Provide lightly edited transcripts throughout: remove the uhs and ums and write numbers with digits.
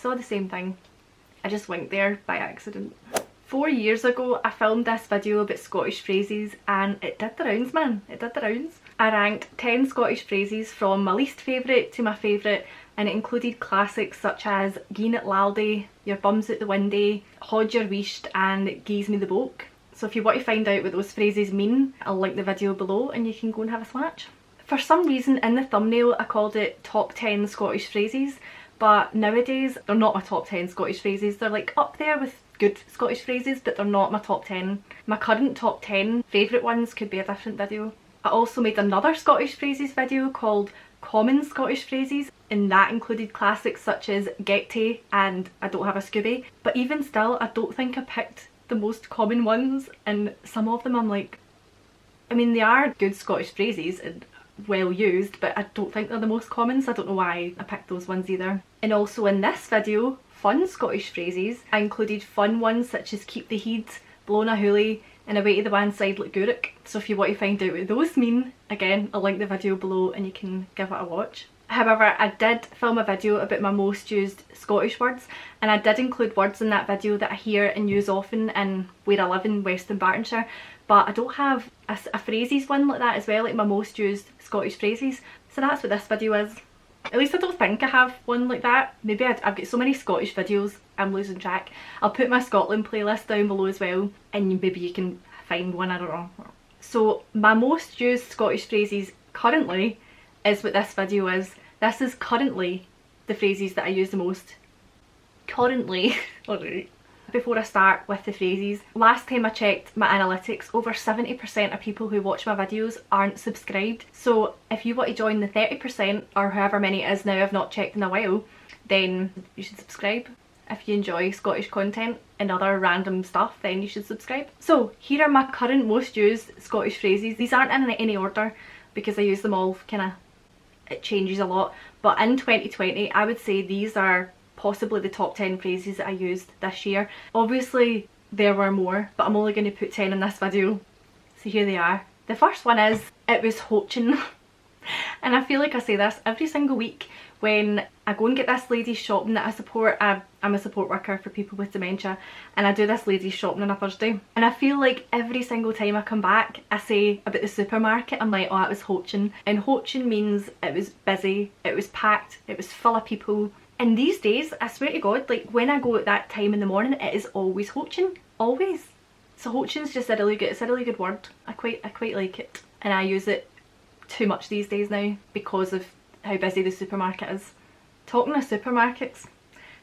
saw the same thing. I just winked there by accident. 4 years ago I filmed this video about Scottish phrases and it did the rounds, man. It did the rounds. I ranked 10 Scottish phrases from my least favourite to my favourite, and it included classics such as "Gien it laldy," "Your bum's out the windy," "Hod your weisht," and "Gies me the boke." So if you want to find out what those phrases mean, I'll link the video below and you can go and have a swatch. For some reason in the thumbnail I called it top 10 Scottish phrases, but nowadays they're not my top 10 Scottish phrases. They're like up there with good Scottish phrases, but they're not my top 10. My current top 10 favourite ones could be a different video. I also made another Scottish phrases video called Common Scottish Phrases, and that included classics such as "get tae" and "I don't have a scooby." But even still, I don't think I picked the most common ones, and some of them I'm like, I mean, they are good Scottish phrases and well used, but I don't think they're the most common, so I don't know why I picked those ones either. And also in this video, fun Scottish phrases, I included fun ones such as "keep the heid," "blown a hoolie," and "away to the one side like Guruk." So if you want to find out what those mean, again, I'll link the video below and you can give it a watch. However, I did film a video about my most used Scottish words, and I did include words in that video that I hear and use often in where I live in Western Bartonshire, but I don't have a phrases one like that as well, like my most used Scottish phrases. So that's what this video is. At least I don't think I have one like that. Maybe I've got so many Scottish videos, I'm losing track. I'll put my Scotland playlist down below as well, and maybe you can find one, I don't know. So my most used Scottish phrases currently is what this video is. This is currently the phrases that I use the most. Currently. Alright. Before I start with the phrases, last time I checked my analytics, over 70% of people who watch my videos aren't subscribed. So if you want to join the 30%, or however many it is now, I've not checked in a while, then you should subscribe. If you enjoy Scottish content and other random stuff, then you should subscribe. So here are my current most used Scottish phrases. These aren't in any order because I use them all kinda, it changes a lot. But in 2020, I would say these are possibly the top 10 phrases that I used this year. Obviously there were more, but I'm only going to put 10 in this video. So here they are. The first one is, "it was hoachin." And I feel like I say this every single week when I go and get this lady's shopping that I support. I'm a support worker for people with dementia, and I do this lady's shopping on a Thursday, and I feel like every single time I come back I say about the supermarket, I'm like, oh, it was hoachin. And hoachin means it was busy, it was packed, it was full of people. And these days, I swear to God, like when I go at that time in the morning, it is always hoachin, always. So hoachin's just a really good word. I quite like it, and I use it too much these days now because of how busy the supermarket is. Talking of supermarkets,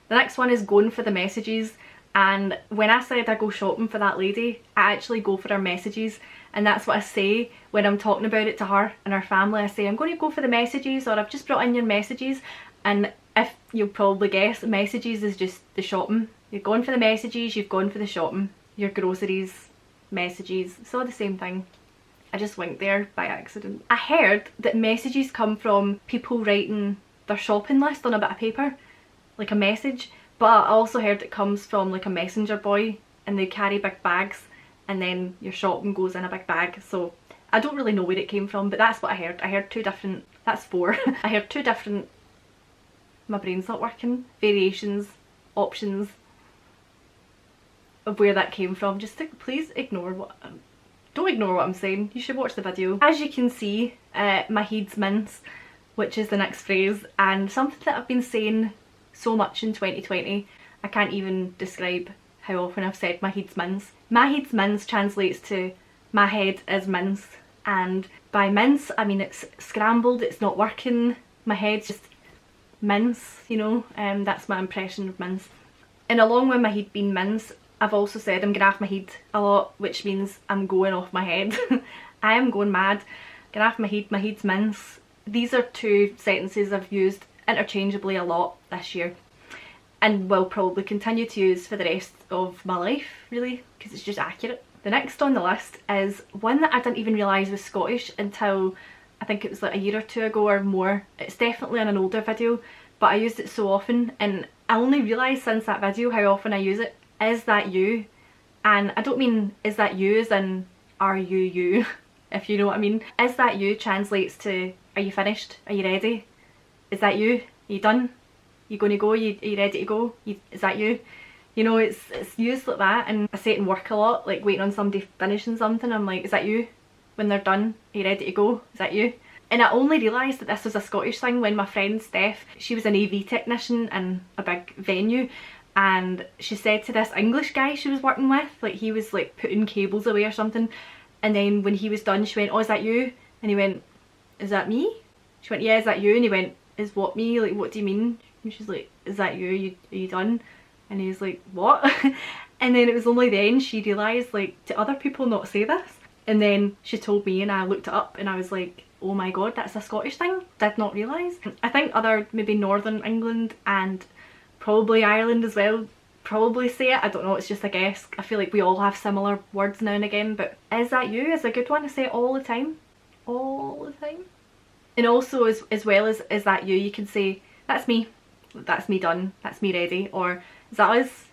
the next one is "going for the messages." And when I said I go shopping for that lady, I actually go for her messages, and that's what I say when I'm talking about it to her and her family. I say, "I'm going to go for the messages," or "I've just brought in your messages." And if you'll probably guess, messages is just the shopping. You're going for the messages, you've gone for the shopping. Your groceries, messages, it's all the same thing. I just winked there by accident. I heard that messages come from people writing their shopping list on a bit of paper, like a message, but I also heard it comes from like a messenger boy, and they carry big bags and then your shopping goes in a big bag. So I don't really know where it came from, but that's what I heard. I heard two different, that's four. I heard two different, my brain's not working, variations, options of where that came from. Just please ignore what, don't ignore what I'm saying, you should watch the video. As you can see, my heid's mince, which is the next phrase, and something that I've been saying so much in 2020, I can't even describe how often I've said my heid's mince. My heid's mince translates to my head is mince, and by mince I mean it's scrambled, it's not working, my head's just mince, you know, that's my impression of mince. And along with my head being mince, I've also said I'm going off my head a lot, which means I'm going off my head. I am going mad. Going off my head's mince. These are two sentences I've used interchangeably a lot this year, and will probably continue to use for the rest of my life, really, because it's just accurate. The next on the list is one that I didn't even realise was Scottish until I think it was like a year or two ago or more. It's definitely in an older video, but I used it so often, and I only realised since that video how often I use it. Is that you? And I don't mean is that you as in are you, if you know what I mean. Is that you translates to are you finished? Are you ready? Is that you? Are you done? You gonna go? You, are you ready to go? Is that you? You know, it's used like that, and I say it in work a lot, like waiting on somebody finishing something. I'm like, is that you? When they're done, are you ready to go? Is that you? And I only realised that this was a Scottish thing when my friend Steph, she was an AV technician in a big venue, and she said to this English guy she was working with, like he was like putting cables away or something, and then when he was done she went, oh, is that you? And he went, is that me? She went, yeah, is that you? And he went, is what me? Like, what do you mean? And she's like, is that you? Are you done? And he was like, what? And then it was only then she realised, like, do other people not say this? And then she told me and I looked it up and I was like, oh my god, that's a Scottish thing? Did not realise. I think other, maybe Northern England and probably Ireland as well, probably say it. I don't know, it's just a guess. I feel like we all have similar words now and again, but is that you is a good one to say all the time. All the time. And also as well as is that you can say, that's me done, that's me ready, or is that us?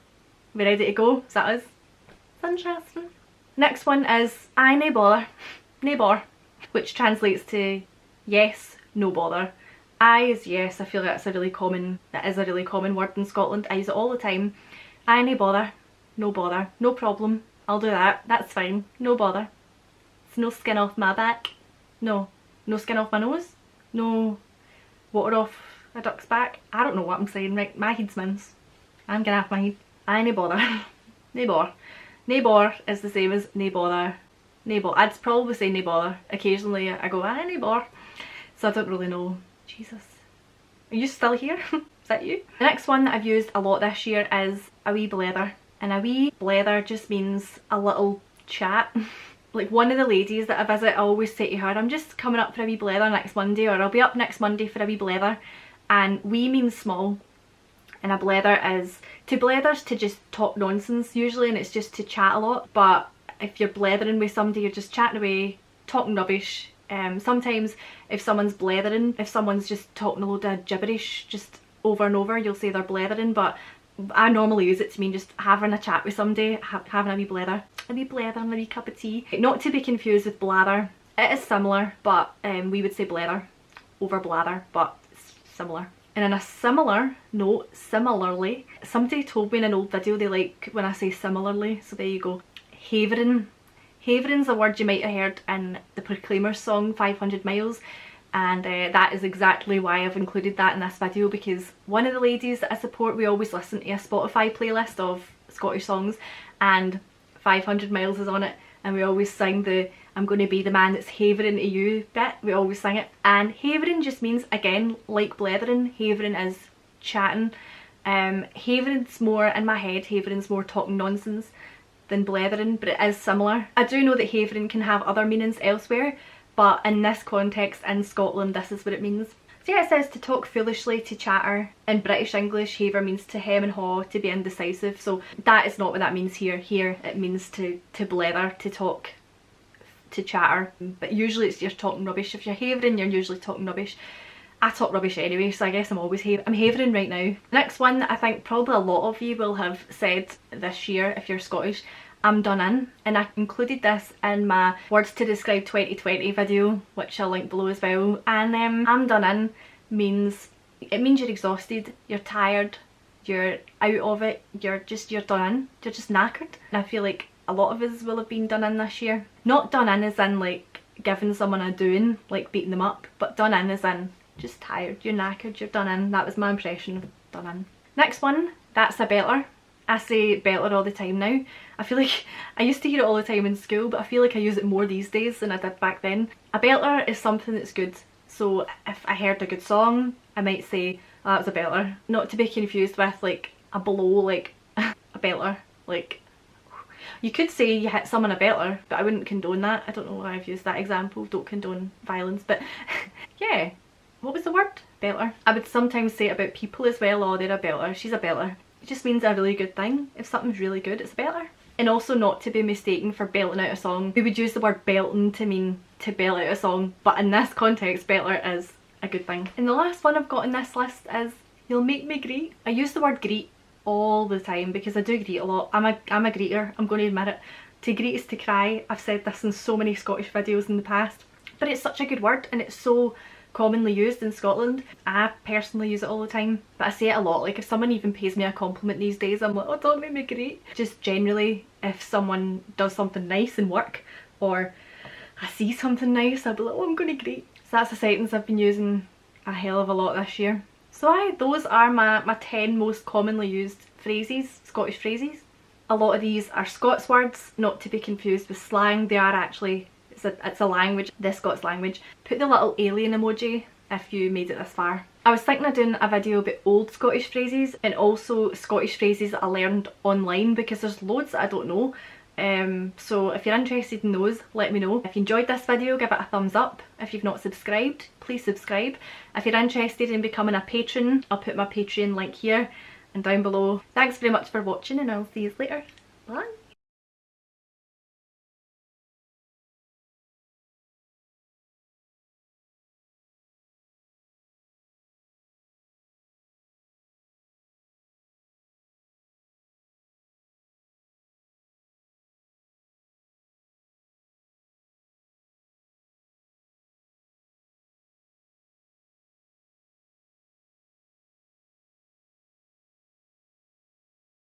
We ready to go? Is that us? It's interesting. Next one is aye, nae bother. Nae bother. Which translates to yes, no bother. Aye is yes. I feel like that is a really common word in Scotland. I use it all the time. Aye, nae bother. No bother. No problem. I'll do that. That's fine. No bother. It's no skin off my back. No. No skin off my nose. No water off a duck's back. I don't know what I'm saying. Right, my head's mince. I'm gonna have my head. Aye, nae bother. Nae bother. Nae bother is the same as nae bother. Nae bother. I'd probably say nae bother. Occasionally I go, aye, nae bother. So I don't really know. Jesus. Are you still here? Is that you? The next one that I've used a lot this year is a wee blether. And a wee blether just means a little chat. Like one of the ladies that I visit, I always say to her, I'm just coming up for a wee blether next Monday, or I'll be up next Monday for a wee blether. And wee means small. And a blether is, to blether's to just talk nonsense usually, and it's just to chat a lot. But if you're blethering with somebody, you're just chatting away, talking rubbish. Sometimes if someone's blethering, if someone's just talking a load of gibberish just over and over, you'll say they're blethering, but I normally use it to mean just having a chat with somebody, having a wee blether. A wee blether and a wee cup of tea. Not to be confused with blather. It is similar, but we would say blether over blather, but it's similar. And on a similar note, similarly, somebody told me in an old video they like when I say similarly, so there you go. Haverin. Haverin's a word you might have heard in the Proclaimers song 500 Miles, and that is exactly why I've included that in this video, because one of the ladies that I support, we always listen to a Spotify playlist of Scottish songs, and 500 Miles is on it, and we always sing the I'm going to be the man that's havering to you bit. We always sing it. And havering just means, again, like blethering, havering is chatting. Havering's more, in my head, havering's more talking nonsense than blethering, but it is similar. I do know that havering can have other meanings elsewhere, but in this context, in Scotland, this is what it means. So yeah, it says to talk foolishly, to chatter. In British English, haver means to hem and haw, to be indecisive. So that is not what that means here. Here it means to blether, to talk, to chatter. But usually it's you're talking rubbish. If you're havering, you're usually talking rubbish. I talk rubbish anyway, so I guess I'm always I'm havering right now. The next one that I think probably a lot of you will have said this year if you're Scottish, I'm done in, and I included this in my words to describe 2020 video, which I'll link below as well. And I'm done in means, it means you're exhausted, you're tired, you're out of it, you're done in, you're just knackered. And I feel like a lot of us will have been done in this year. Not done in as in like giving someone a doing, like beating them up, but done in as in just tired, you're knackered, you're done in. That was my impression of done in. Next one, that's a blether. I say blether all the time now. I feel like I used to hear it all the time in school, but I feel like I use it more these days than I did back then. A blether is something that's good. So if I heard a good song, I might say, oh, that was a blether. Not to be confused with like a blow, like a blether. Like, you could say you hit someone a blether, but I wouldn't condone that. I don't know why I've used that example. Don't condone violence, but yeah. What was the word? Blether. I would sometimes say it about people as well. Oh, they're a blether. She's a blether. It just means a really good thing. If something's really good, it's a blether. And also not to be mistaken for belting out a song. We would use the word belting to mean to belt out a song, but in this context, belter is a good thing. And the last one I've got in this list is you'll make me greet. I use the word greet all the time because I do greet a lot. I'm a greeter, I'm going to admit it. To greet is to cry. I've said this in so many Scottish videos in the past, but it's such a good word and it's so commonly used in Scotland. I personally use it all the time, but I say it a lot. Like if someone even pays me a compliment these days, I'm like, oh, don't make me great. Just generally, if someone does something nice in work, or I see something nice, I'll be like, oh, I'm gonna great. So that's a sentence I've been using a hell of a lot this year. So those are my 10 most commonly used phrases, Scottish phrases. A lot of these are Scots words, not to be confused with slang. They are actually, it's a language, the Scots language. Put the little alien emoji if you made it this far. I was thinking of doing a video about old Scottish phrases and also Scottish phrases that I learned online, because there's loads that I don't know. So if you're interested in those, let me know. If you enjoyed this video, give it a thumbs up. If you've not subscribed, please subscribe. If you're interested in becoming a patron, I'll put my Patreon link here and down below. Thanks very much for watching, and I'll see you later. Bye!